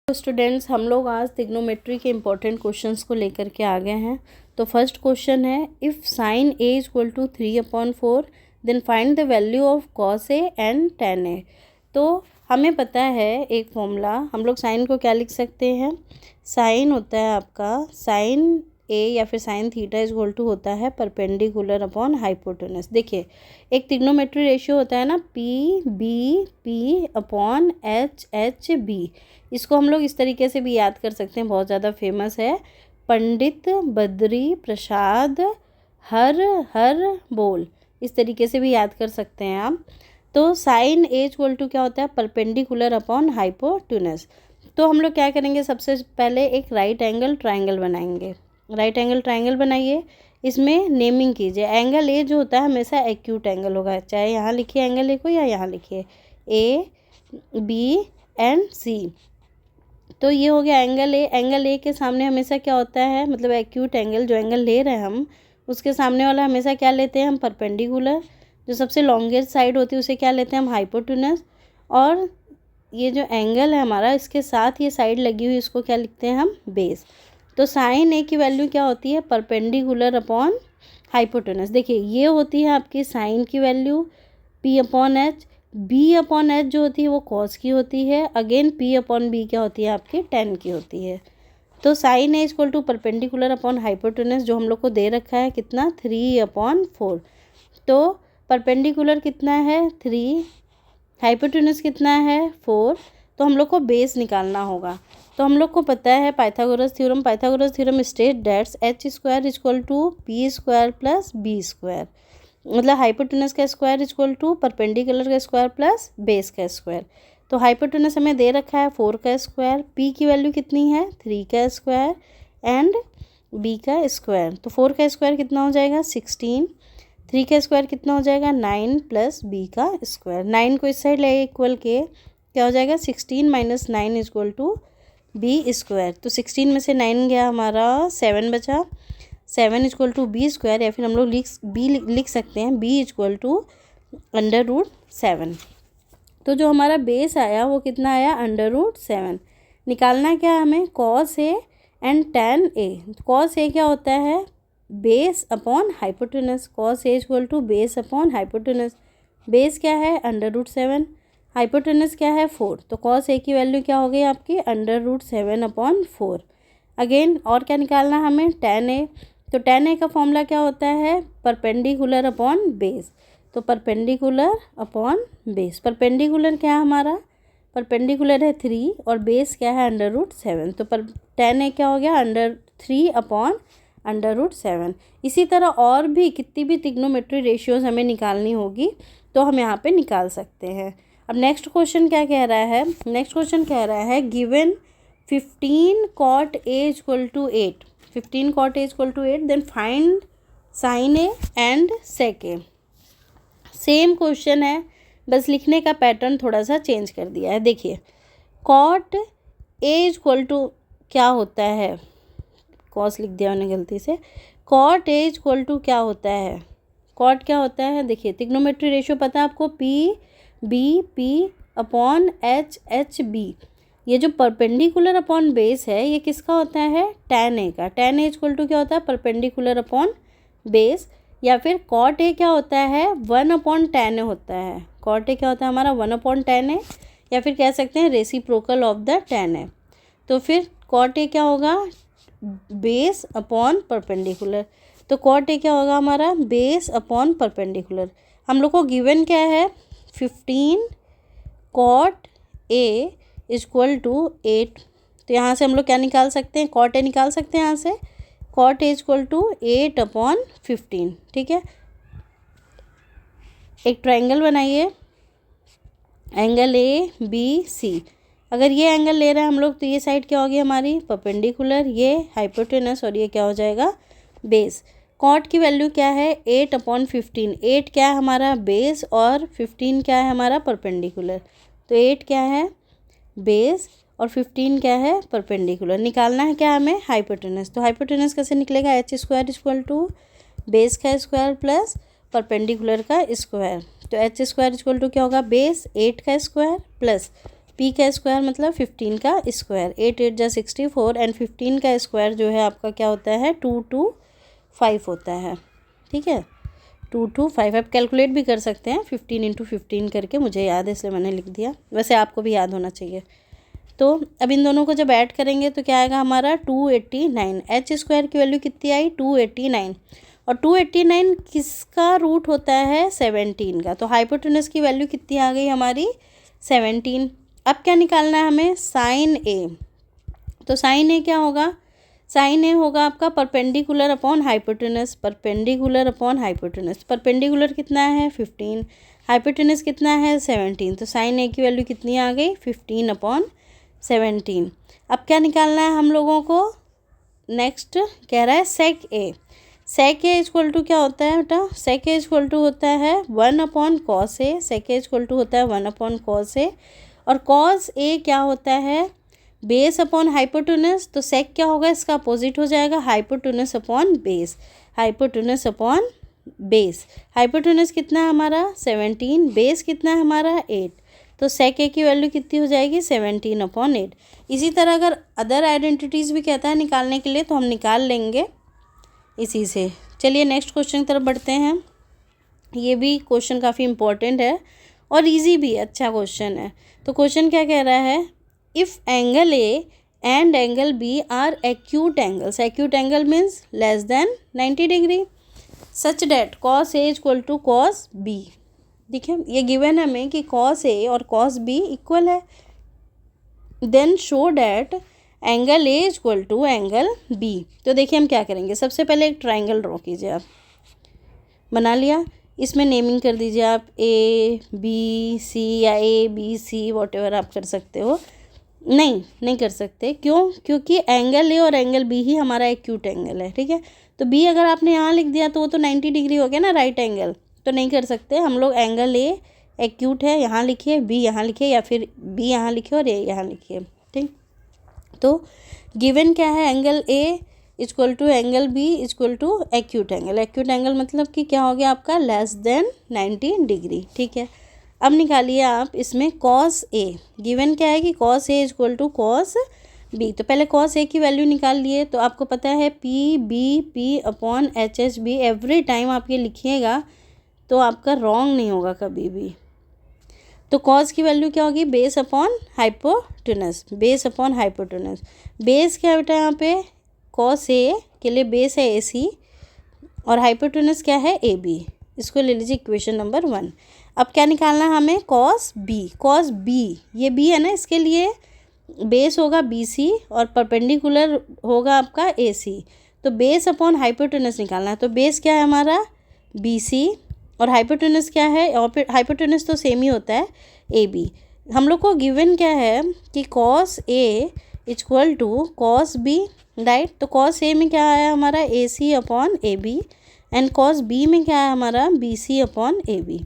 तो स्टूडेंट्स, हम लोग आज ट्रिग्नोमेट्री के इम्पोर्टेंट क्वेश्चंस को लेकर के आ गए हैं। तो फर्स्ट क्वेश्चन है, if sine A equal to 3/4 then find the value of cos A and tan A. तो हमें पता है एक फॉर्मूला, हम लोग साइन को क्या लिख सकते हैं, साइन होता है आपका साइन ए या फिर साइन थीटा इक्वल टू होता है परपेंडिकुलर अपॉन हाइपोटेनस। देखिए एक ट्रिग्नोमेट्री रेशियो होता है ना, P B P upon H H B. इसको हम लोग इस तरीके से भी याद कर सकते हैं, बहुत ज़्यादा फेमस है, पंडित बद्री प्रसाद हर हर बोल, इस तरीके से भी याद कर सकते हैं आप। तो साइन ए इक्वल टू क्या होता है, परपेंडिकुलर अपॉन हाइपोटेनस। तो हम लोग क्या करेंगे, सबसे पहले एक राइट एंगल ट्राइंगल बनाएंगे। राइट एंगल ट्राइंगल बनाइए, इसमें नेमिंग कीजिए। एंगल ए जो होता है हमेशा एक्यूट एंगल होगा, चाहे यहाँ लिखिए एंगल ए को या यहाँ लिखिए ए बी एंड सी। तो ये हो गया एंगल ए। एंगल ए के सामने हमेशा क्या होता है, मतलब एक्यूट एंगल जो एंगल ले रहे हैं हम, उसके सामने वाला हमेशा क्या लेते हैं हम, परपेंडिकुलर। जो सबसे लॉन्गेस्ट साइड होती है उसे क्या लेते हैं हम, हाइपोटेनस। और ये जो एंगल है हमारा, इसके साथ ये साइड लगी हुई, इसको क्या लिखते हैं हम, बेस। तो साइन ए की वैल्यू क्या होती है, परपेंडिकुलर अपॉन हाइपोटेनस। देखिए ये होती है आपकी साइन की value P upon H. B upon H जो होती है वो कॉस की होती है। अगेन पी अपॉन बी क्या होती है आपकी, टेन की होती है। तो sine A equal to perpendicular upon hypotenuse जो हम लोग को दे रखा है कितना, 3/4। तो परपेंडिकुलर कितना है 3, हाइपोटेनस कितना है 4। तो हम लोग को बेस निकालना होगा। तो हम लोग को पता है Pythagoras theorem. Pythagoras theorem state that's H square equal to P square plus B square, मतलब हाइपोटेनस का स्क्वायर इक्वल टू परपेंडिकुलर का स्क्वायर प्लस बेस का स्क्वायर। तो हाइपोटेनस हमें दे रखा है 4 का स्क्वायर, पी की वैल्यू कितनी है 3 का स्क्वायर एंड बी का स्क्वायर। तो 4 का स्क्वायर कितना हो जाएगा 16, 3 का स्क्वायर कितना हो जाएगा 9 प्लस बी का स्क्वायर। 9 को इस साइड ले इक्वल के क्या हो जाएगा 16 minus 9 equal to B square. तो 16 में से 9 गया हमारा 7 बचा, 7 इक्वल टू बी स्क्वायर, या फिर हम लोग लिख सकते हैं बी इक्वल टू √7। तो जो हमारा बेस आया वो कितना आया, √7। निकालना क्या हमें, cos A and tan A. Cos A क्या होता है, base upon hypotenuse. Cos A equal to base upon hypotenuse. Base क्या है √7, हाइपोटेनस क्या है 4। तो कॉस ए की वैल्यू क्या हो गई आपकी, √7/4। अगेन और क्या निकालना हमें, टेन ए। तो टेन ए का फॉर्मूला क्या होता है, परपेंडिकुलर अपॉन बेस। तो परपेंडिकुलर अपॉन बेस, परपेंडिकुलर क्या है हमारा, परपेंडिकुलर है 3 और बेस क्या है √7। तो टेन ए क्या हो गया, √3/√7। इसी तरह और भी कितनी भी ट्रिग्नोमेट्री रेशियोज हमें निकालनी होगी तो हम यहाँ पे निकाल सकते हैं। अब नेक्स्ट क्वेश्चन क्या कह रहा है, नेक्स्ट क्वेश्चन कह रहा है given 15 cot A equal to 8, 15 cot A equal to 8 then find sine A and sec A. Same question है, बस लिखने का पैटर्न थोड़ा सा चेंज कर दिया है। देखिए cot A इक्वल टू क्या होता है, कॉस लिख दिया मैंने गलती से। cot A इक्वल टू क्या होता है, cot क्या होता है, देखिए ट्रिग्नोमेट्री रेशियो पता है आपको, P B P upon H H B. ये जो परपेंडिकुलर अपॉन बेस है ये किसका होता है, टेन ए का। टेन ए इक्वल टू क्या होता है, परपेंडिकुलर अपॉन बेस। या फिर कॉट ए क्या होता है, 1/10 ए होता है। कॉट ए क्या होता है हमारा 1/10 ए, या फिर कह सकते हैं reciprocal of the ten A. तो फिर कॉट ए क्या होगा, बेस अपॉन परपेंडिकुलर। तो कॉट ए क्या होगा हमारा, बेस अपॉन परपेंडिकुलर। हम लोग को गिवन क्या है, 15 cot A इक्वल टू 8। तो यहाँ से हम लोग क्या निकाल सकते हैं, cot A निकाल सकते हैं यहाँ से, cot A इक्वल टू 8/15। ठीक है, एक ट्राइंगल बनाइए, एंगल ए बी सी। अगर ये एंगल ले रहे हैं हम लोग तो ये साइड क्या होगी हमारी, परपेंडिकुलर, ये हाइपोटेनस और ये क्या हो जाएगा बेस। कॉट की वैल्यू क्या है 8/15। 8 क्या है हमारा बेस और 15 क्या है हमारा परपेंडिकुलर। तो 8 क्या है बेस और 15 क्या है परपेंडिकुलर। निकालना है क्या हमें, हाइपोटेनस। तो हाइपोटेनस कैसे निकलेगा, H square equal to base का स्क्वायर प्लस परपेंडिकुलर का स्क्वायर। तो एच स्क्वायर इक्वल टू क्या होगा, बेस 8 का स्क्वायर प्लस p का स्क्वायर मतलब 15 का स्क्वायर, 8 8 जा 64 एंड 15 का स्क्वायर जो है आपका क्या होता है 225 होता है, ठीक है 225। आप कैलकुलेट भी कर सकते हैं 15 इंटू 15 करके, मुझे याद है इसलिए मैंने लिख दिया, वैसे आपको भी याद होना चाहिए। तो अब इन दोनों को जब ऐड करेंगे तो क्या आएगा हमारा 289। एच स्क्वायर की वैल्यू कितनी आई 289, और 289 किसका रूट होता है 17 का, तो हाइपोटेनस की वैल्यू कितनी आ गई हमारी 17। अब क्या निकालना है हमें साइन ए, तो साइन ए क्या होगा, साइन ए होगा आपका perpendicular upon hypotenuse, perpendicular upon hypotenuse, perpendicular कितना है 15, हाइपोटेनस कितना है 17, तो साइन ए की वैल्यू कितनी आ गई 15/17। अब क्या निकालना है हम लोगों को, नेक्स्ट कह रहा है सेक A, sec A equal to क्या होता है बेटा, सेक ए इक्वल टू होता है 1/cos A, sec A equal to होता है 1/cos ए, और cos ए क्या होता है बेस अपॉन हाइपोटेनस, तो सेक क्या होगा इसका अपोजिट हो जाएगा hypotenuse upon base, hypotenuse upon base. Hypotenuse कितना है हमारा 17, बेस कितना है हमारा 8, तो सेक ए की वैल्यू कितनी हो जाएगी 17/8। इसी तरह अगर अदर आइडेंटिटीज़ भी कहता है निकालने के लिए तो हम निकाल लेंगे इसी से। चलिए नेक्स्ट क्वेश्चन की तरफ बढ़ते हैं। ये भी क्वेश्चन काफ़ी इम्पोर्टेंट है और इजी भी है, अच्छा क्वेश्चन है। तो क्वेश्चन क्या कह रहा है, if angle A and angle B are acute angles, acute angle means less than 90 degree, such that cos A equal to cos B. देखिए ये गिवन है हमें कि कॉस ए और कॉस बी इक्वल है, then show that angle A equal to angle B. तो देखिए हम क्या करेंगे, सबसे पहले एक ट्राइंगल ड्रॉ कीजिए, आप बना लिया, इसमें नेमिंग कर दीजिए आप ए बी सी या ए बी सी वॉटेवर आप कर सकते हो। नहीं कर सकते, क्यों, क्योंकि एंगल ए और एंगल बी ही हमारा एक्यूट एंगल है, ठीक है। तो बी अगर आपने यहाँ लिख दिया तो वो तो 90 डिग्री हो गया ना राइट एंगल, तो नहीं कर सकते हम लोग। एंगल ए एक्यूट है यहाँ लिखिए, बी यहाँ लिखिए, या फिर बी यहाँ लिखिए और ए यहाँ लिखिए, ठीक। तो गिवन क्या है, angle A equal to angle B equal to acute angle, acute angle मतलब कि क्या हो गया आपका लेस देन 90 डिग्री, ठीक है। अब निकालिए आप इसमें कॉस ए, गिवन क्या है कि cos A equal to cos B, तो पहले कॉस ए की वैल्यू निकाल लिए। तो आपको पता है P B P upon H H B, every time आप ये लिखिएगा तो आपका रॉन्ग नहीं होगा कभी भी। तो कॉस की वैल्यू क्या होगी base upon hypotenuse, base upon hypotenuse, base क्या बेटा यहाँ पे कॉस ए के लिए बेस है ए सी और हाइपोटेनस क्या है ए बी, इसको ले लीजिए इक्वेशन नंबर 1। अब क्या निकालना है हमें कॉस बी, कॉस बी ये बी है ना, इसके लिए बेस होगा बी सी और परपेंडिकुलर होगा आपका ए सी, तो बेस अपॉन हाइपोटेनस निकालना है। तो बेस क्या है हमारा बी सी और हाइपोटेनस क्या है, और हाइपोटेनस तो सेम ही होता है ए बी। हम लोग को गिवन क्या है कि cos A equal to cos B, right. तो कॉस ए में क्या आया हमारा A C upon A B and cos B में क्या है हमारा B C upon A B.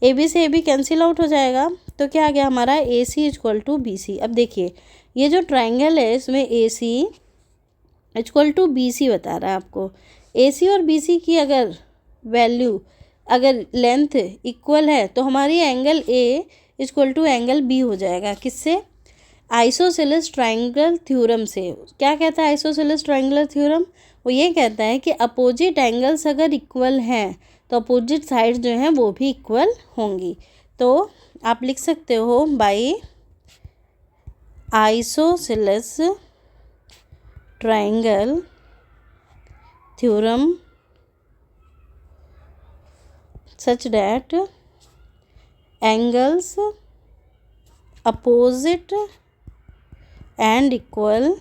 A B से ए बी कैंसिल आउट हो जाएगा, तो क्या आ गया हमारा A C equal to B C. अब देखिए ये जो ट्राइंगल है इसमें ए सी इक्वल टू बी सी बता रहा है आपको। ए सी और बी सी की अगर वैल्यू, अगर लेंथ इक्वल है तो हमारी angle A equal to angle B हो जाएगा, किससे, आइसोसेलेस ट्राइंगल थ्योरम से। क्या कहता है आइसोसेलेस ट्राइंगल थ्योरम, वो ये कहता है कि अपोजिट एंगल्स अगर इक्वल हैं तो अपोजिट साइड जो हैं वो भी इक्वल होंगी। तो आप लिख सकते हो by isosceles triangle theorem such that angles opposite and equal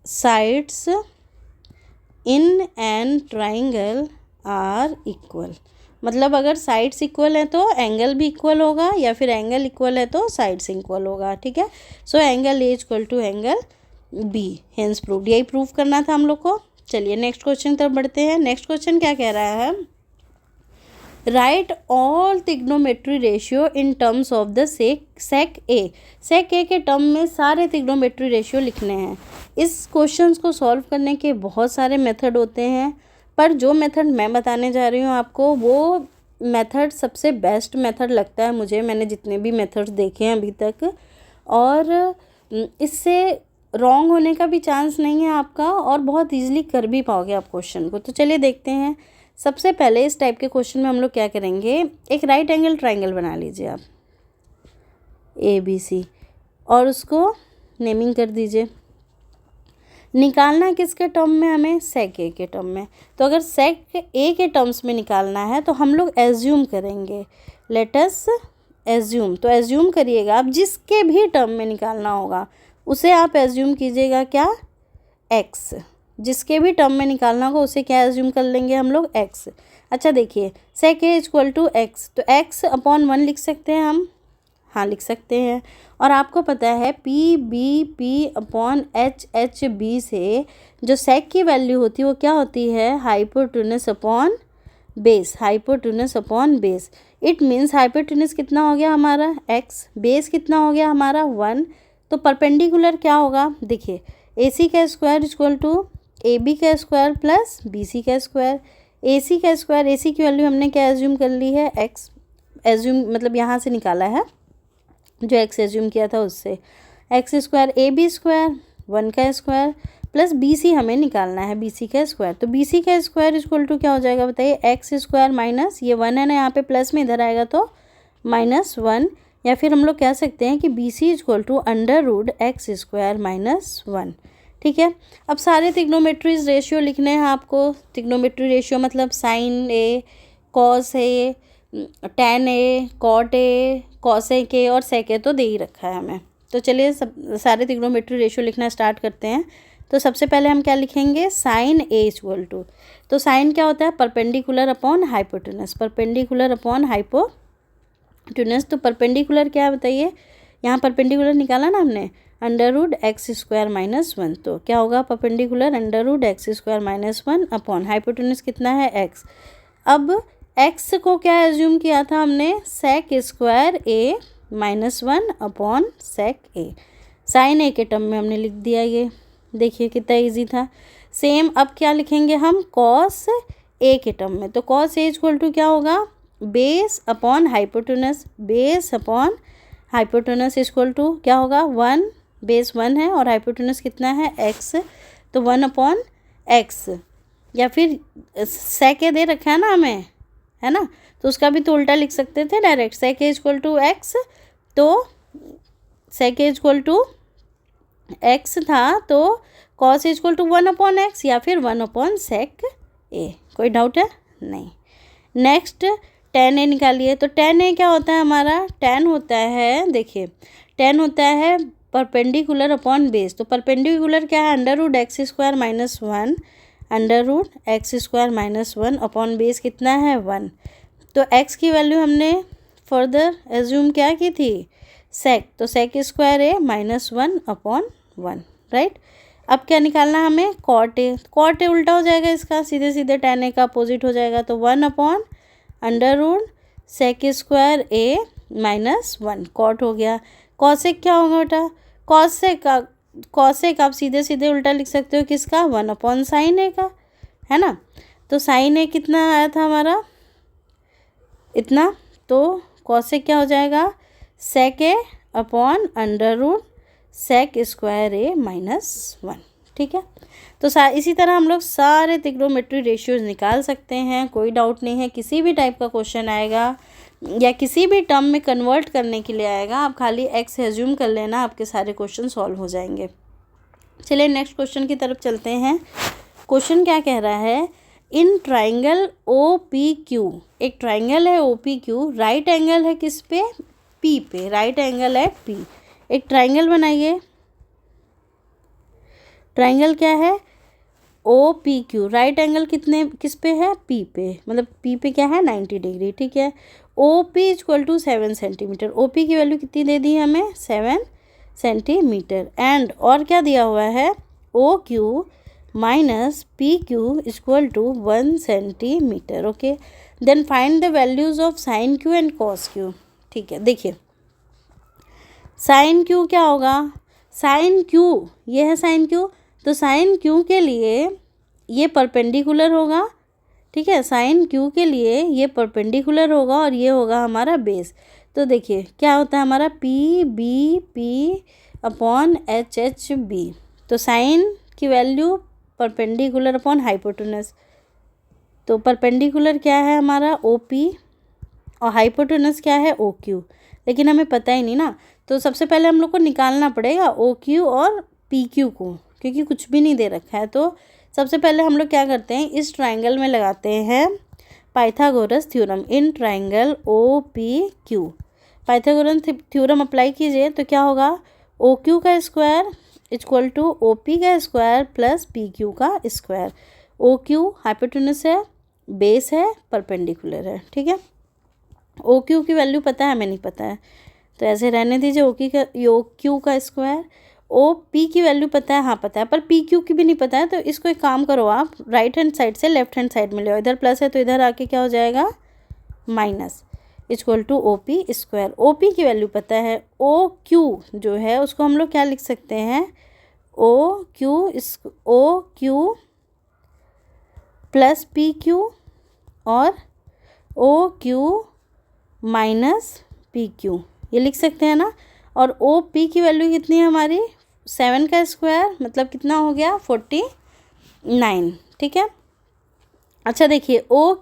sides in an triangle are equal। मतलब अगर साइड्स इक्वल है तो एंगल भी इक्वल होगा, या फिर एंगल इक्वल है तो साइड्स इक्वल होगा, ठीक है। So angle A equal to angle B, hence proved, यही प्रूव करना था हम लोग को। चलिए नेक्स्ट क्वेश्चन तरफ बढ़ते हैं। नेक्स्ट क्वेश्चन क्या कह रहा है, right all trigonometry ratio in terms of the sec A, sec A के टर्म में सारे ट्रिग्नोमेट्री रेशियो लिखने हैं। इस क्वेश्चन को सॉल्व करने के बहुत सारे मेथड होते हैं, पर जो मेथड मैं बताने जा रही हूँ आपको वो मेथड सबसे बेस्ट मेथड लगता है मुझे, मैंने जितने भी मेथड्स देखे हैं अभी तक, और इससे रॉन्ग होने का भी चांस नहीं है आपका, और बहुत ईजिली कर भी पाओगे आप क्वेश्चन को। तो चलिए देखते हैं। सबसे पहले इस टाइप के क्वेश्चन में हम लोग क्या करेंगे, एक राइट एंगल ट्राइंगल बना लीजिए आप ABC, और उसको नेमिंग कर दीजिए। निकालना किसके टर्म में हमें, सेक ए के टर्म में। तो अगर सेक ए के टर्म्स में निकालना है तो हम लोग एज्यूम करेंगे, लेट अस एज्यूम। तो एज्यूम करिएगा आप, जिसके भी टर्म में निकालना होगा उसे आप एज्यूम कीजिएगा क्या, एक्स। जिसके भी टर्म में निकालना होगा उसे क्या एज्यूम कर लेंगे हम लोग, एक्स। अच्छा देखिए, सेक ए इक्वल टू एक्स, तो एक्स अपॉन 1 लिख सकते हैं हम, हाँ लिख सकते हैं। और आपको पता है P अपॉन H से जो सेक की वैल्यू होती है वो क्या होती है, hypotenuse upon base, hypotenuse upon base. It means hypotenuse कितना हो गया हमारा, x, बेस कितना हो गया हमारा 1। तो परपेंडिकुलर क्या होगा, देखिए AC का स्क्वायर इक्वल टू AB का स्क्वायर प्लस BC का स्क्वायर। AC का स्क्वायर, AC की वैल्यू हमने क्या एज्यूम कर ली है, x एज्यूम, मतलब यहाँ से निकाला है जो x एज्यूम किया था उससे, एक्स स्क्वायर AB स्क्वायर 1 का स्क्वायर प्लस BC हमें निकालना है, BC का स्क्वायर। तो BC का स्क्वायर इक्वल टू क्या हो जाएगा बताइए, एक्स स्क्वायर माइनस ये 1 है ना यहाँ पे प्लस में, इधर आएगा तो -1, या फिर हम लोग कह सकते हैं कि BC equal to under root X square -1। ठीक है, अब सारे ट्रिग्नोमेट्रीज रेशियो लिखने हैं आपको। ट्रिग्नोमेट्री रेशियो मतलब sine A, cos A, tan A, cot A, cosec A और सेक ए तो दे ही रखा है हमें। तो चलिए सब सारे ट्रिग्नोमेट्री रेशियो लिखना स्टार्ट करते हैं। तो सबसे पहले हम क्या लिखेंगे, साइन ए इक्वल टू, तो साइन क्या होता है, perpendicular upon hypotenuse, perpendicular upon hypotenuse. तो परपेंडिकुलर क्या है बताइए, यहाँ परपेंडिकुलर निकाला ना हमने, अंडर रूट एक्स स्क्वायर -1। तो क्या होगा, perpendicular under root X square -1 upon hypotenuse कितना है, एक्स। अब एक्स को क्या एज्यूम किया था हमने, सेक square A -1 upon sec A. Sign ए के टर्म में हमने लिख दिया, ये देखिए कितना इजी था। सेम अब क्या लिखेंगे हम, कॉस ए के टर्म में। तो कॉस ए इक्वल टू क्या होगा, base upon hypotenuse, base upon hypotenuse equal to क्या होगा, 1, बेस 1 है और हाइपोटेनस कितना है, एक्स। तो 1 अपॉन एक्स, या फिर सेक ए दे रखा है ना हमें, है ना, तो उसका भी तो उल्टा लिख सकते थे direct, sec A equal to X. तो sec A equal to X था, तो cos A equal to 1 upon X या फिर 1 अपॉन सेक ए। कोई डाउट है, नहीं। नेक्स्ट tan ए निकालिए। तो tan ए क्या होता है हमारा, tan होता है, देखिए tan होता है परपेंडिकुलर अपॉन बेस। तो परपेंडिकुलर क्या है, under root X square -1, under root X square -1 upon base कितना है 1। तो x की वैल्यू हमने फर्दर एज्यूम क्या की थी, सेक। तो सेक स्क्वायर ए -1 अपॉन 1, राइट। अब क्या निकालना हमें, कॉट ए। कॉट ए उल्टा हो जाएगा इसका, सीधे सीधे tan ए का अपोजिट हो जाएगा। तो 1 upon under root sec square A -1, cot हो गया। कॉसेक क्या होगा बेटा, कॉसेक आप सीधे सीधे उल्टा लिख सकते हो किसका, 1 अपॉन साइन ए का, है ना। तो साइन ए कितना आया था हमारा, इतना। तो कॉसेक क्या हो जाएगा, sec A upon under root sec square A -1। ठीक है, तो इसी तरह हम लोग सारे ट्रिग्नोमेट्री रेशियोज निकाल सकते हैं, कोई डाउट नहीं है। किसी भी टाइप का क्वेश्चन आएगा या किसी भी टर्म में कन्वर्ट करने के लिए आएगा, आप खाली एक्स एज्यूम कर लेना, आपके सारे क्वेश्चन सॉल्व हो जाएंगे। चलिए नेक्स्ट क्वेश्चन की तरफ चलते हैं। क्वेश्चन क्या कह रहा है, इन ट्राइंगल OPQ, एक ट्राइंगल है OPQ, राइट एंगल है किस पे, P पे, राइट एंगल है P। एक ट्राइंगल बनाइए, ट्राइंगल क्या है OPQ, राइट एंगल किस पे है, P पे, मतलब P पे क्या है 90 डिग्री। ठीक है, OP equal to 7 centimetre. OP की वैल्यू कितनी दे दी हमें, 7 सेंटीमीटर। एंड और क्या दिया हुआ है, OQ minus PQ equal to 1 centimetre. Okay, then find the values of sine Q and cos Q। ठीक है, देखिए साइन Q क्या होगा, साइन Q, ये है साइन Q। तो साइन Q के लिए ये परपेंडिकुलर होगा, ठीक है। साइन क्यू के लिए ये परपेंडिकुलर होगा और ये होगा हमारा बेस। तो देखिए क्या होता है हमारा P B P upon H H B. तो साइन की वैल्यू परपेंडिकुलर अपॉन हाइपोटेनस। तो परपेंडिकुलर क्या है हमारा ओ पी और हाइपोटेनस क्या है ओ क्यू, लेकिन हमें पता ही नहीं ना। तो सबसे पहले हम लोग को निकालना पड़ेगा ओ क्यू और पी क्यू को, क्योंकि कुछ भी नहीं दे रखा है। तो सबसे पहले हम लोग क्या करते हैं, इस ट्राइंगल में लगाते हैं Pythagoras theorem in triangle O P Q. Pythagoras theorem apply कीजिए तो क्या होगा, ओ क्यू का square equal to O P का स्क्वायर प्लस पी क्यू का स्क्वायर। ओ क्यू हाइपोटेनस है, बेस है, परपेंडिकुलर है, ठीक है। ओ क्यू की वैल्यू पता है, हमें नहीं पता है तो ऐसे रहने दीजिए। ओ क्यू का स्क्वायर। ओ पी की वैल्यू पता है, हाँ पता है, पर पी क्यू की भी नहीं पता है। तो इसको एक काम करो, आप राइट हैंड साइड से लेफ्ट हैंड साइड में ले आओ। इधर प्लस है तो इधर आके क्या हो जाएगा minus equal to O P square. O P की वैल्यू पता है। ओ क्यू जो है उसको हम लोग क्या लिख सकते हैं, O Q plus P Q और O Q minus P Q, ये लिख सकते हैं ना। और ओ पी की वैल्यू कितनी है हमारी, 7 का स्क्वायर मतलब कितना हो गया 49, ठीक है। अच्छा देखिए O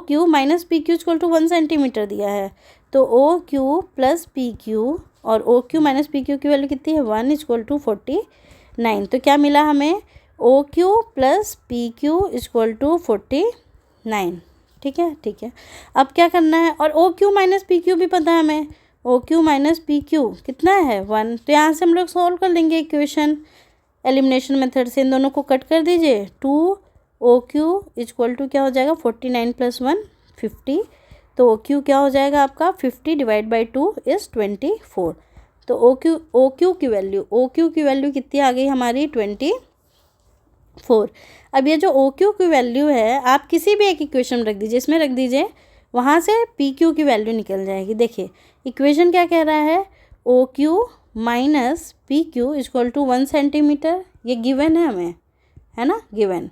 Q minus P Q equal to 1 centimetre दिया है। तो O Q plus P Q और O Q minus P Q की वैल्यू कितनी है 1 इक्वल टू 49। तो क्या मिला हमें, O Q plus P Q equal to 49, ठीक है, ठीक है। अब क्या करना है, और O Q minus P Q भी पता है हमें, O Q minus P Q कितना है 1। तो यहाँ से हम लोग सॉल्व कर लेंगे इक्वेशन एलिमिनेशन मेथड से। इन दोनों को कट कर दीजिए, 2 ओ क्यू इक्वल टू क्या हो जाएगा 49 प्लस 1 50। तो ओ क्यू क्या हो जाएगा आपका 50 डिवाइड बाई 2 इज़ 24। तो ओ क्यू की वैल्यू कितनी आ गई हमारी 24। अब ये जो ओ क्यू की वैल्यू है आप किसी भी एक इक्वेशन में रख दीजिए, इसमें रख दीजिए, वहाँ से पी क्यू की वैल्यू निकल जाएगी। देखिए इक्वेशन क्या कह रहा है, O Q minus P Q equal to 1 centimetre, ये गिवन है हमें, है ना, गिवन।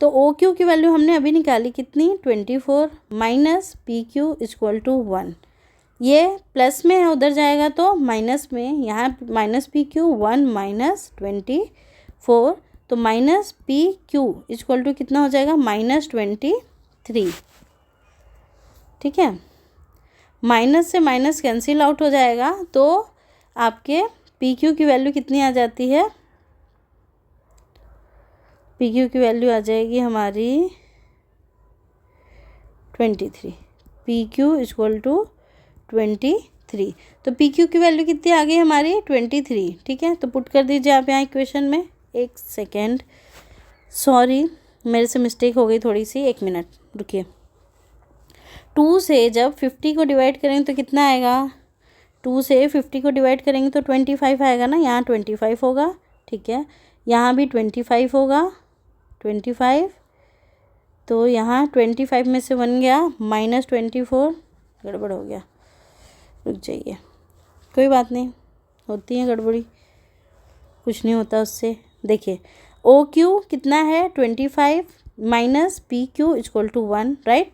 तो ओ क्यू की वैल्यू हमने अभी निकाली कितनी 24 minus P Q equal to 1। ये प्लस में है उधर जाएगा तो माइनस में, यहाँ माइनस पी क्यू 1 माइनस 24। तो minus P Q equal to कितना हो जाएगा -23, ठीक है। माइनस से माइनस कैंसिल आउट हो जाएगा तो आपके पी क्यू की वैल्यू कितनी आ जाती है, पी क्यू की वैल्यू आ जाएगी हमारी 23। P Q equal to 23। तो पी क्यू की वैल्यू कितनी आ गई हमारी 23, ठीक है। तो पुट कर दीजिए आप यहाँ इक्वेशन में। एक सेकेंड, सॉरी मेरे से मिस्टेक हो गई थोड़ी सी, 1 मिनट रुकिए। 2 से जब 50 को डिवाइड करेंगे तो कितना आएगा, 2 से 50 को डिवाइड करेंगे तो 25 आएगा ना, यहाँ 25 होगा, ठीक है। यहाँ भी 25 होगा, 25। तो यहाँ 25 में से बन गया -24, गड़बड़ हो गया, रुक जाइए, कोई बात नहीं, होती है गड़बड़ी, कुछ नहीं होता उससे। देखिए ओ क्यू कितना है 25 minus P Q equal to 1, right.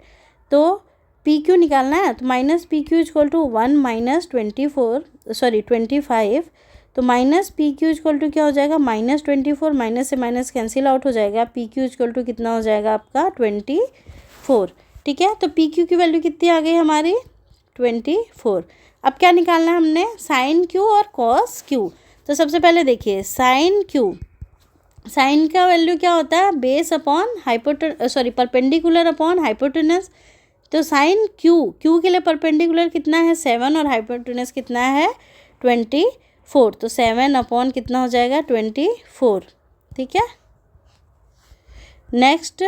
तो पी क्यू निकालना है तो minus P Q equal to 1 minus 25। तो minus P Q equal to क्या हो जाएगा -24, माइनस से माइनस कैंसिल आउट हो जाएगा। पी क्यू इक्वल टू कितना हो जाएगा आपका 24, ठीक है। तो पी क्यू की वैल्यू कितनी आ गई हमारी 24। अब क्या निकालना है हमने, साइन क्यू और कॉस क्यू। तो सबसे पहले देखिए साइन क्यू, साइन का वैल्यू क्या होता है base upon perpendicular upon hypotenuse. तो साइन क्यू के लिए परपेंडिकुलर कितना है 7 और हाइपोटेनस कितना है 24। तो 7 अपॉन कितना हो जाएगा 24, ठीक है। नेक्स्ट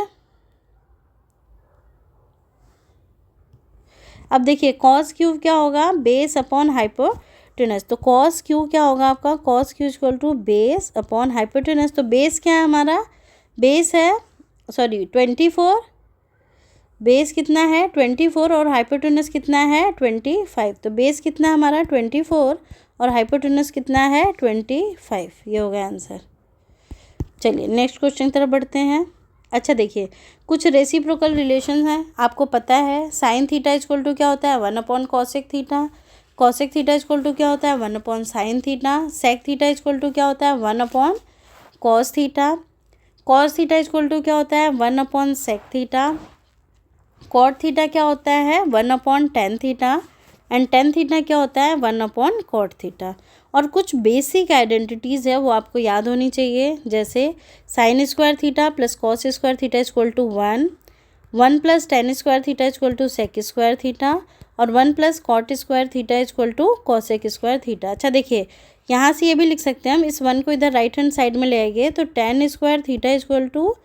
अब देखिए कॉस क्यू क्या होगा बेस अपॉन हाइपोटेनस। तो कॉस क्यू क्या होगा आपका, cos Q equal to base upon hypotenuse. तो बेस क्या है हमारा, बेस है 24, बेस कितना है 24 और हाइपोटेनस कितना है 25। तो बेस कितना है हमारा 24 और हाइपोटेनस कितना है 25, ये होगा आंसर। चलिए नेक्स्ट क्वेश्चन की तरफ बढ़ते हैं। अच्छा देखिए, कुछ रेसिप्रोकल रिलेशन हैं, आपको पता है साइन थीटा इक्वल टू क्या होता है 1/cosec theta, cosec theta equal to क्या होता है 1/sin theta, sec theta equal to क्या होता है 1/cos theta, cos theta equal to क्या होता है 1/sec थीटा, cot थीटा क्या होता है 1/tan theta, and tan theta क्या होता है 1/cot थीटा। और कुछ बेसिक आइडेंटिटीज़ है वो आपको याद होनी चाहिए, जैसे sine square theta plus cos square theta equal to 1 plus tan square theta equal to sec square theta, और 1 plus cot square theta equal to cosec square theta. अच्छा देखिए, यहाँ से ये भी लिख सकते हैं हम, इस 1 को इधर राइट हैंड साइड में ले आएंगे तो tan square theta equal to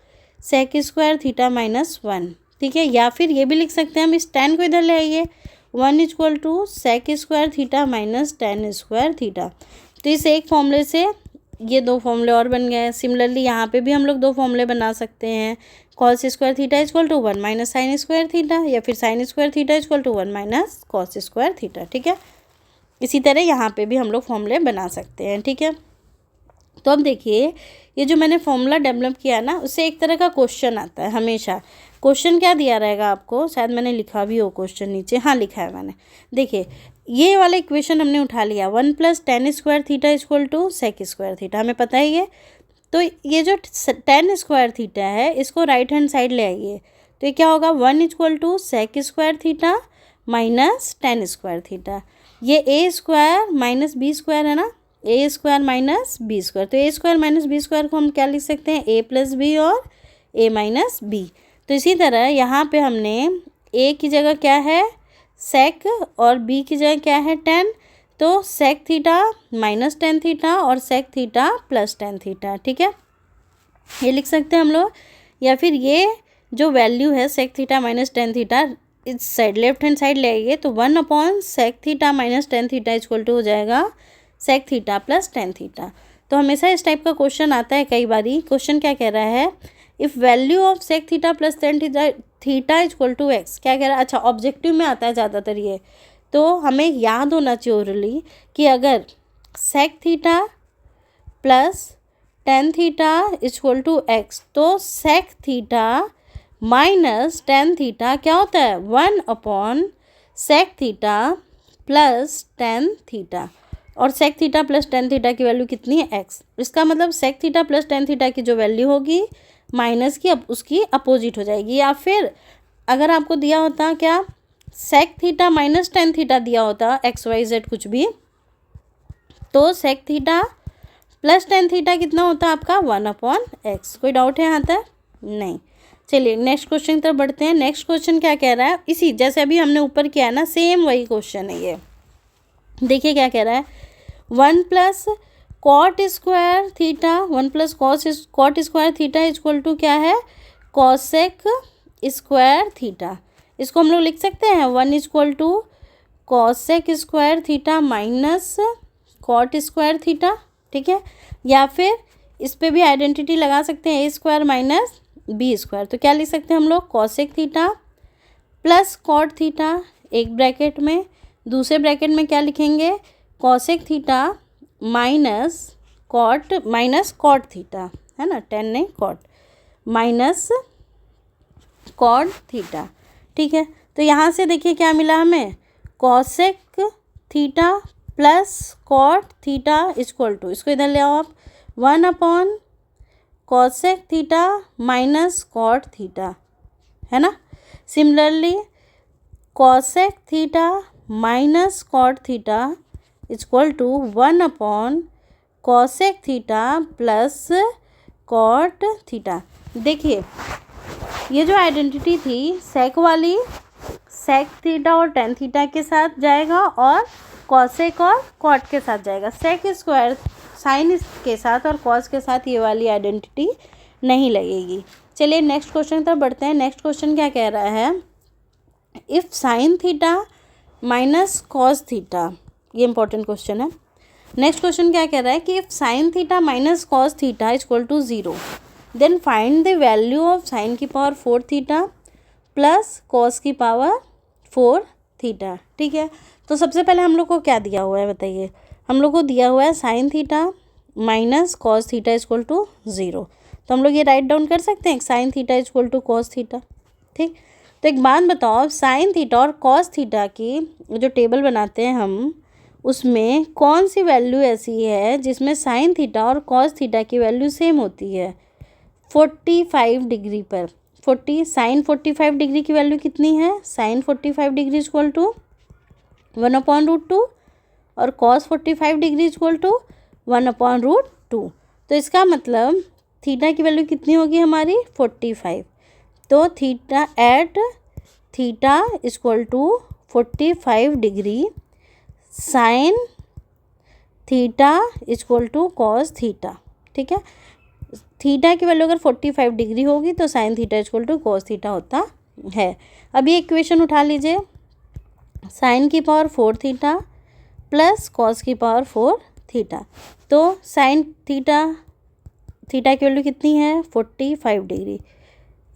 sec square theta -1, ठीक है। या फिर ये भी लिख सकते हैं हम, इस tan को इधर ले आइए, 1 equal to sec square theta minus tan square theta. तो इस एक फॉर्मूले से ये दो फॉर्मूले और बन गए। सिमिलरली यहाँ पे भी हम लोग दो फॉर्मूले बना सकते हैं, cos square theta equal to 1 minus sine square theta, या फिर sin square theta equal to 1 minus cos square theta, ठीक है। इसी तरह यहाँ पे भी हम लोग फॉर्मूले बना सकते हैं, ठीक है। तो अब देखिए, ये जो मैंने फॉर्मूला डेवलप किया ना, उससे एक तरह का क्वेश्चन आता है हमेशा। क्वेश्चन क्या दिया रहेगा आपको, शायद मैंने लिखा भी हो क्वेश्चन नीचे, हाँ लिखा है मैंने। देखिए ये वाला इक्वेशन हमने उठा लिया, 1 plus tan square theta equal to sec square theta, हमें पता ही है। तो ये जो tan स्क्वायर थीटा है इसको राइट हैंड साइड ले आइए, तो ये क्या होगा 1 equal to sec square theta minus tan square theta. ये a square minus B square है ना, a square minus B square, तो a square minus B square को हम क्या लिख सकते हैं a प्लस बी और a माइनस बी। तो इसी तरह यहाँ पे हमने a की जगह क्या है sec और b की जगह क्या है tan, तो sec theta minus tan theta और sec theta plus tan theta, ठीक है, ये लिख सकते हैं हम लोग। या फिर ये जो वैल्यू है sec theta minus tan theta, इस साइड लेफ्ट हैंड साइड ले आइए, तो 1/sec theta minus tan theta equal to हो जाएगा sec theta plus tan theta. तो हमेशा इस टाइप का क्वेश्चन आता है कई बारी। क्वेश्चन क्या कह रहा है, if value of sec theta plus tan theta equal to x, क्या कह रहा है। अच्छा ऑब्जेक्टिव में आता है ज़्यादातर ये, तो हमें याद होना चाहिए ओरली कि अगर sec theta plus tan theta equal to x, तो sec theta minus tan theta क्या होता है 1/sec theta plus tan theta, और sec theta plus tan theta की वैल्यू कितनी है x। इसका मतलब sec theta plus tan theta की जो वैल्यू होगी माइनस की अब उसकी अपोजिट हो जाएगी। या फिर अगर आपको दिया होता क्या sec theta minus tan theta दिया होता XYZ कुछ भी, तो sec theta plus tan theta कितना होता आपका 1/x। कोई डाउट है यहाँ तक? नहीं। चलिए नेक्स्ट क्वेश्चन की तरफ बढ़ते हैं। नेक्स्ट क्वेश्चन क्या कह रहा है, इसी जैसे अभी हमने ऊपर किया ना, सेम वही क्वेश्चन है ये। देखिए क्या कह रहा है, 1 plus cot square theta 1 plus cot square theta equal to क्या है cosec स्क्वायर थीटा। इसको हम लोग लिख सकते हैं 1 equal to cosec square theta minus cot square theta, ठीक है। या फिर इस पर भी आइडेंटिटी लगा सकते हैं a square minus B square, तो क्या लिख सकते हैं हम लोग cosec theta plus cot theta, एक ब्रैकेट में, दूसरे ब्रैकेट में क्या लिखेंगे cosec theta minus cot theta, है ना, tan नहीं कॉट, माइनस कॉट थीटा, ठीक है। तो यहाँ से देखिए क्या मिला हमें, cosec theta plus cot theta equal to, इसको इधर ले आओ आप, 1/cosec theta minus cot theta, है ना। Similarly cosec theta minus cot theta equal to 1/cosec theta plus cot theta. देखिए ये जो आइडेंटिटी थी sec वाली, sec थीटा और tan थीटा के साथ जाएगा और cosec और cot के साथ जाएगा। sec स्क्वायर साइन के साथ और cos के साथ ये वाली आइडेंटिटी नहीं लगेगी। चलिए नेक्स्ट क्वेश्चन की तरफ बढ़ते हैं। नेक्स्ट क्वेश्चन क्या कह रहा है, if sine theta minus cos theta, ये इंपॉर्टेंट क्वेश्चन है। नेक्स्ट क्वेश्चन क्या कह रहा है कि if sine theta minus cos theta equal to 0, then find the value of sine की पावर 4 थीटा प्लस कॉस की पावर 4 थीटा, ठीक है। तो सबसे पहले हम लोग को क्या दिया हुआ है बताइए, हम लोग को दिया हुआ है sine theta minus cos theta equal to 0। तो हम लोग ये राइट डाउन कर सकते हैं sine theta is equal to cos theta. ठीक, तो एक बात बताओ, साइन थीटा और कॉस थीटा की जो टेबल बनाते हैं हम, उसमें कौन सी वैल्यू ऐसी है जिसमें साइन थीटा और कॉस थीटा की वैल्यू सेम होती है 45 डिग्री पर। साइन 45 डिग्री की वैल्यू कितनी है, साइन 45 डिग्री इक्वल टू 1/√2 और कॉस 45 डिग्री इक्वल टू 1/√2। तो इसका मतलब थीटा की वैल्यू कितनी होगी हमारी 45। तो theta at theta equal to 45 degree sine theta equal to cos theta. ठीक है, थीटा की वैल्यू अगर 45 डिग्री होगी तो sine theta equal to cos theta होता है। अब ये इक्वेशन उठा लीजिए, साइन की पावर 4 थीटा प्लस कॉस की पावर 4 थीटा। तो साइन थीटा की वैल्यू कितनी है 45 डिग्री।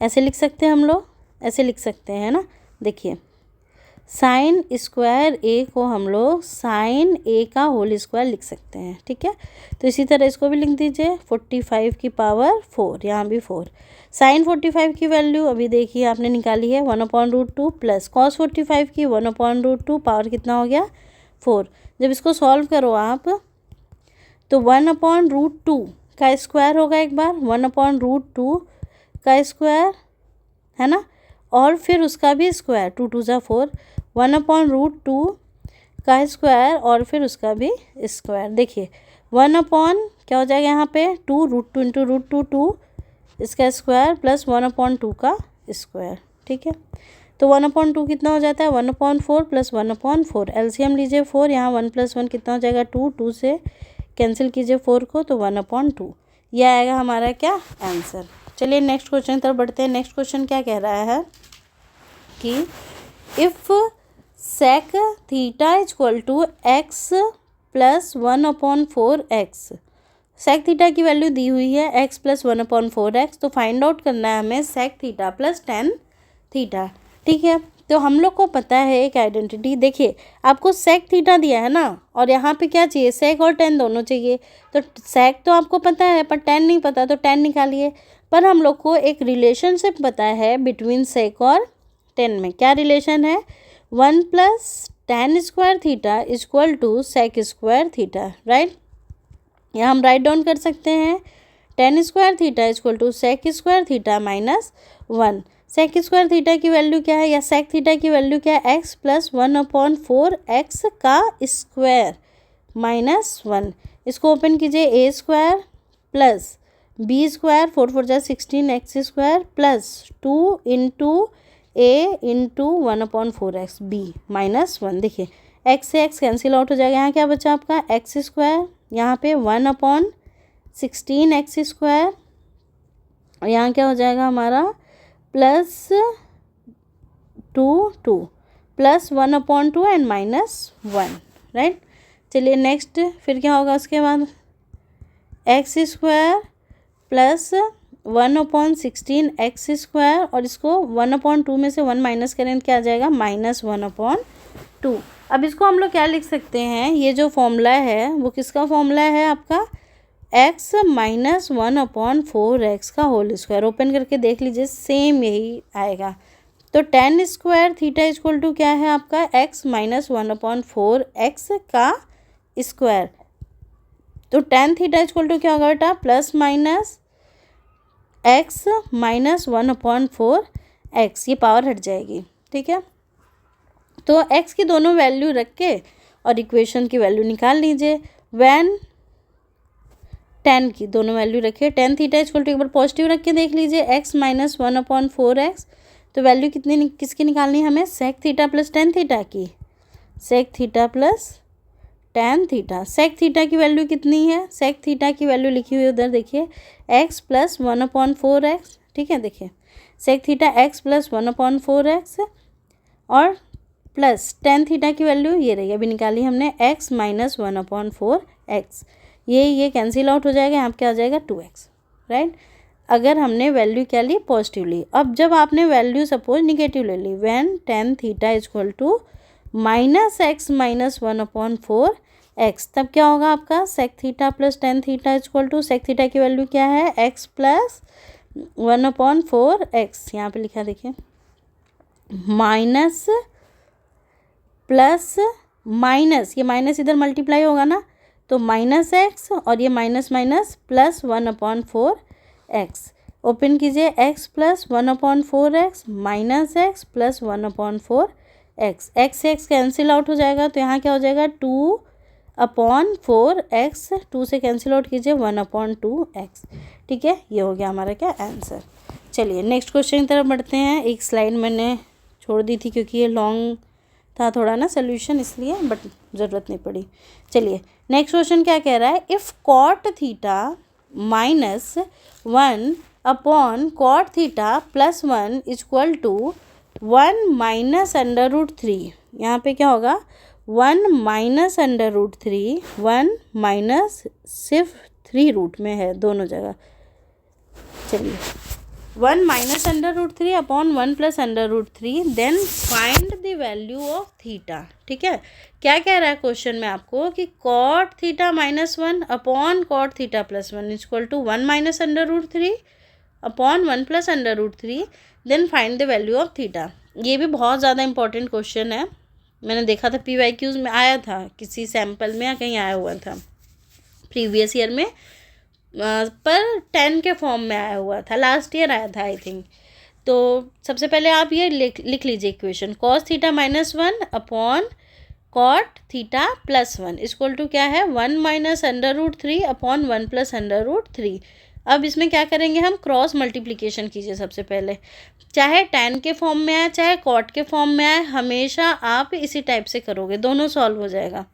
ऐसे लिख सकते हैं हम लोग, ऐसे लिख सकते हैं ना। देखिए साइन स्क्वायर ए को हम लोग साइन ए का होल स्क्वायर लिख सकते हैं। ठीक है, तो इसी तरह इसको भी लिख दीजिए 45 की पावर 4, यहाँ भी 4। साइन 45 की वैल्यू अभी देखिए आपने निकाली है 1/√2 प्लस कॉस 45 की 1/√2, पावर कितना हो गया 4। जब इसको सॉल्व करो आप तो 1/√2 का स्क्वायर होगा, एक बार 1/√2 का स्क्वायर है ना, और फिर उसका भी स्क्वायर 2 2 ज़ा 4, 1/√2 का स्क्वायर और फिर उसका भी स्क्वायर। देखिए 1 क्या हो जाएगा यहाँ पे 2 √2 इंटू √2 2 इसका स्क्वायर प्लस 1/2 का स्क्वायर। ठीक है, तो 1/2 कितना हो जाता है 1/4 प्लस 1/4। एलसीएम लीजिए 4, यहाँ 1 + 1 कितना हो जाएगा 2, 2 से कैंसिल कीजिए 4 को तो 1/2। यह आएगा हमारा क्या आंसर। चलिए नेक्स्ट क्वेश्चन की तरफ बढ़ते हैं। नेक्स्ट क्वेश्चन क्या कह रहा है कि if sec theta equal to x plus 1/4x, sec theta की वैल्यू दी हुई है x प्लस 1/4x, तो फाइंड आउट करना है हमें sec theta plus tan theta. ठीक है, तो हम लोग को पता है एक आइडेंटिटी। देखिए आपको सेक थीटा दिया है ना, और यहाँ पे क्या चाहिए सेक और टेन दोनों चाहिए। तो सेक तो आपको पता है पर टेन नहीं पता, तो टेन निकालिए। पर हम लोग को एक रिलेशनशिप पता है बिटवीन सेक और टेन में। क्या रिलेशन है 1 + tan² theta equal to sec square theta. Right, यहाँ हम राइट डाउन कर सकते हैं tan² theta equal to sec square theta minus 1। Sec square theta की वैल्यू क्या है या सेक थीटा की वैल्यू क्या है x प्लस 1/4x का स्क्वायर माइनस 1। इसको ओपन कीजिए a² प्लस b², 4 4 जा 16 x² plus 2 into a into 1/4x b minus 1। देखिए x से x कैंसिल आउट हो जाएगा, यहाँ क्या बचा आपका x², यहाँ पे 1/16 x² और यहाँ क्या हो जाएगा हमारा plus 2 plus 1/2 and minus 1। Right, चलिए नेक्स्ट फिर क्या होगा उसके बाद x² प्लस 1/16 x² और इसको 1/2 में से 1 माइनस करें क्या आ जाएगा माइनस 1/2। अब इसको हम लोग क्या लिख सकते हैं, ये जो फॉर्मूला है वो किसका फॉर्मूला है आपका x माइनस 1/4x का होल स्क्वायर। ओपन करके देख लीजिए सेम यही आएगा। तो tan² थीटा इक्वल टू क्या है आपका x माइनस 1/4x का स्क्वायर। तो tan थीटा इक्वल टू क्या होगा बेटा plus minus x minus 1/4x, ये पावर हट जाएगी। ठीक है, तो x की दोनों वैल्यू रख के और इक्वेशन की वैल्यू निकाल लीजिए। व्हेन tan की दोनों वैल्यू रखिए, tan थीटा इक्वल टू एक बार पॉजिटिव रख के देख लीजिए x माइनस 1/4x, तो वैल्यू कितनी किसकी निकालनी है हमें sec theta plus tan theta की, sec theta plus tan theta. Sec theta की वैल्यू कितनी है, सेक थीटा की वैल्यू लिखी हुई उधर देखिए x प्लस 1/4x। ठीक है, देखिए sec theta x plus 1/4x और प्लस tan थीटा की वैल्यू ये रही अभी निकाली हमने x माइनस 1/4x। ये कैंसिल आउट हो जाएगा, यहाँ पे क्या आ जाएगा 2x। राइट, अगर हमने वैल्यू क्या ली पॉजिटिव ली। अब जब आपने वैल्यू सपोज निगेटिव ले ली, when tan theta equal to minus x minus 1/4 x, तब क्या होगा आपका sec theta plus tan theta equal to, sec theta की वैल्यू क्या है एक्स प्लस 1/4 एक्स, यहाँ पे लिखा देखिए, माइनस प्लस माइनस, ये माइनस इधर मल्टीप्लाई होगा ना, तो माइनस एक्स और ये minus minus plus 1/4 x. Open कीजिए, x plus 1/4 x minus x plus 1/4 x, x से एक्स कैंसिल आउट हो जाएगा, तो यहाँ क्या हो जाएगा 2/4 एक्स, 2 से कैंसिल आउट कीजिए 1/2 एक्स। ठीक है, ये हो गया हमारा क्या आंसर। चलिए नेक्स्ट क्वेश्चन की तरफ बढ़ते हैं। एक स्लाइड मैंने छोड़ दी थी क्योंकि ये लॉन्ग था थोड़ा ना सोल्यूशन, इसलिए, बट ज़रूरत नहीं पड़ी। चलिए नेक्स्ट क्वेश्चन क्या कह रहा है, if cot theta -1/cot theta plus 1 equal to 1 minus √3, यहाँ पे क्या होगा 1 माइनस √3, 1 माइनस सिर्फ 3 रूट में है दोनों जगह। चलिए 1 minus √3 upon 1 plus √3, then find the value of theta. ठीक है, क्या कह रहा है क्वेश्चन में आपको कि cot theta -1 upon cot theta plus 1 equal to 1 minus √3 upon 1 plus √3, then find the value of theta. ये भी बहुत ज़्यादा इंपॉर्टेंट क्वेश्चन है, मैंने देखा था PYQs में आया था, किसी सैम्पल में या कहीं आया हुआ था प्रीवियस ईयर में, पर 10 के फॉर्म में आया हुआ था, लास्ट ईयर आया था आई थिंक। तो सबसे पहले आप ये लिख लीजिए equation, cos theta -1 upon cot theta plus 1 equal to क्या है 1 माइनस √3 अपॉन 1 प्लस √3। अब इसमें क्या करेंगे हम, क्रॉस मल्टीप्लिकेशन कीजिए सबसे पहले, चाहे tan के फॉर्म में आए चाहे कॉट के फॉर्म में आए, हमेशा आप इसी टाइप से करोगे, दोनों सॉल्व हो जाएगा।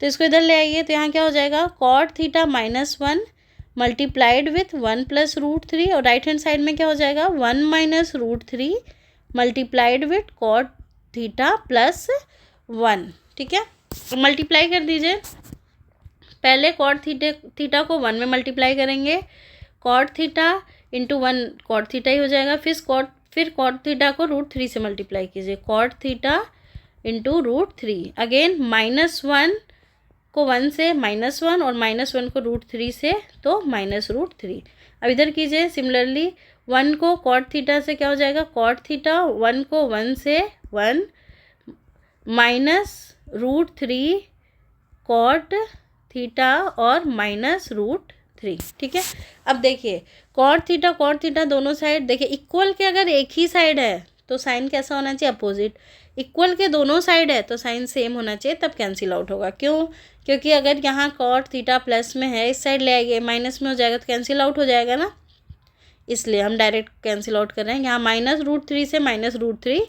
तो इसको इधर ले आइए, तो यहाँ क्या हो जाएगा cot theta -1 multiplied with 1 plus √3, और राइट हैंड साइड में क्या हो जाएगा 1 minus √3 multiplied with cot theta plus 1। ठीक है, मल्टीप्लाई कर दीजिए, पहले कॉट थीटा को 1 में मल्टीप्लाई करेंगे, cot theta into 1 cot theta ही हो जाएगा, फिर कॉट थीटा को √3 से मल्टीप्लाई कीजिए, कॉट थीटा इंटू √3, अगेन -1 को 1 से -1 और -1 को √3 से तो -√3। अब इधर कीजिए सिमिलरली, 1 को कॉट थीटा से क्या हो जाएगा कॉट थीटा, 1 को 1 से 1 -√3 कॉट थीटा और -√3। ठीक है, अब देखिए कॉट थीटा दोनों साइड देखिए इक्वल के, अगर एक ही साइड है तो साइन कैसा होना चाहिए अपोजिट, इक्वल के दोनों साइड है तो साइन सेम होना चाहिए, तब कैंसिल आउट होगा। क्यों, क्योंकि अगर यहाँ कॉट थीटा प्लस में है, इस साइड ले आइए माइनस में हो जाएगा तो कैंसिल आउट हो जाएगा ना, इसलिए हम डायरेक्ट कैंसिल आउट कर रहे हैं। यहाँ -√3 से -√3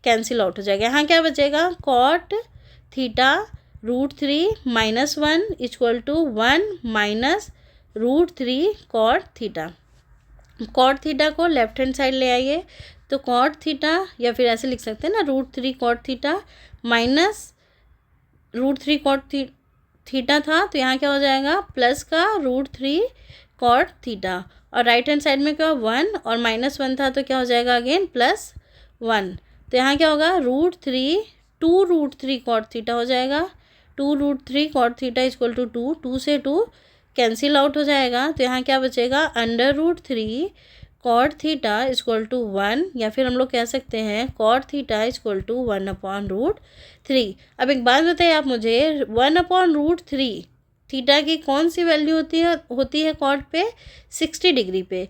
कैंसिल आउट हो जाएगा, यहाँ क्या बचेगा cot theta √3 -1 equal to 1 minus √3 cot theta. Cot theta को लेफ्ट हैंड साइड ले आइए, तो कॉट थीटा, या फिर ऐसे लिख सकते हैं ना √3 cot theta minus √3 cot theta था, तो यहाँ क्या हो जाएगा प्लस का √3 कॉट थीटा, और राइट हैंड साइड में क्या 1 और -1 था तो क्या हो जाएगा अगेन +1, तो यहाँ क्या होगा √3 कॉट थीटा हो जाएगा, 2√3 कॉट थीटा इक्वल टू 2 से 2 कैंसिल आउट हो जाएगा, तो यहाँ क्या बचेगा √3 कॉट थीटा इक्वल टू 1, या फिर हम लोग कह सकते हैं कॉट थीटा इक्वल टू 1/√3। अब एक बात बताइए आप मुझे, 1/√3 थीटा की कौन सी वैल्यू होती है कॉट पे 60 डिग्री पे।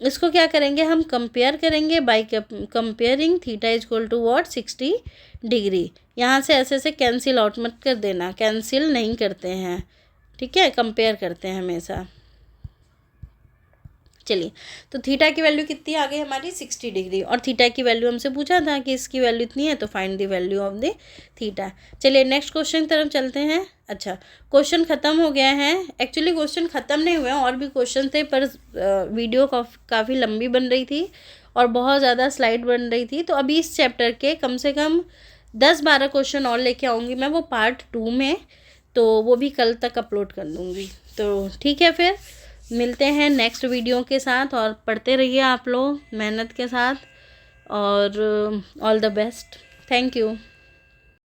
इसको क्या करेंगे हम कंपेयर करेंगे by comparing theta equal to what 60 degree. यहाँ से ऐसे कैंसिल आउट मत कर देना, कैंसिल नहीं करते हैं, ठीक है, कंपेयर करते हैं हमेशा। चलिए, तो थीटा की वैल्यू कितनी आ गई हमारी 60 डिग्री, और थीटा की वैल्यू हमसे पूछा था कि इसकी वैल्यू इतनी है, तो find the value of the theta. चलिए नेक्स्ट क्वेश्चन की तरफ चलते हैं। अच्छा, क्वेश्चन ख़त्म हो गया है, एक्चुअली क्वेश्चन ख़त्म नहीं हुए हैं, और भी क्वेश्चन थे, पर वीडियो काफ़ी लंबी बन रही थी और बहुत ज़्यादा स्लाइड बन रही थी, तो अभी इस चैप्टर के कम से कम 10-12 क्वेश्चन और लेके आऊँगी मैं, वो पार्ट 2 में, तो वो भी कल तक अपलोड कर दूँगी। तो ठीक है, फिर मिलते हैं नेक्स्ट वीडियो के साथ, और पढ़ते रहिए आप लोग मेहनत के साथ, और all the best, thank you.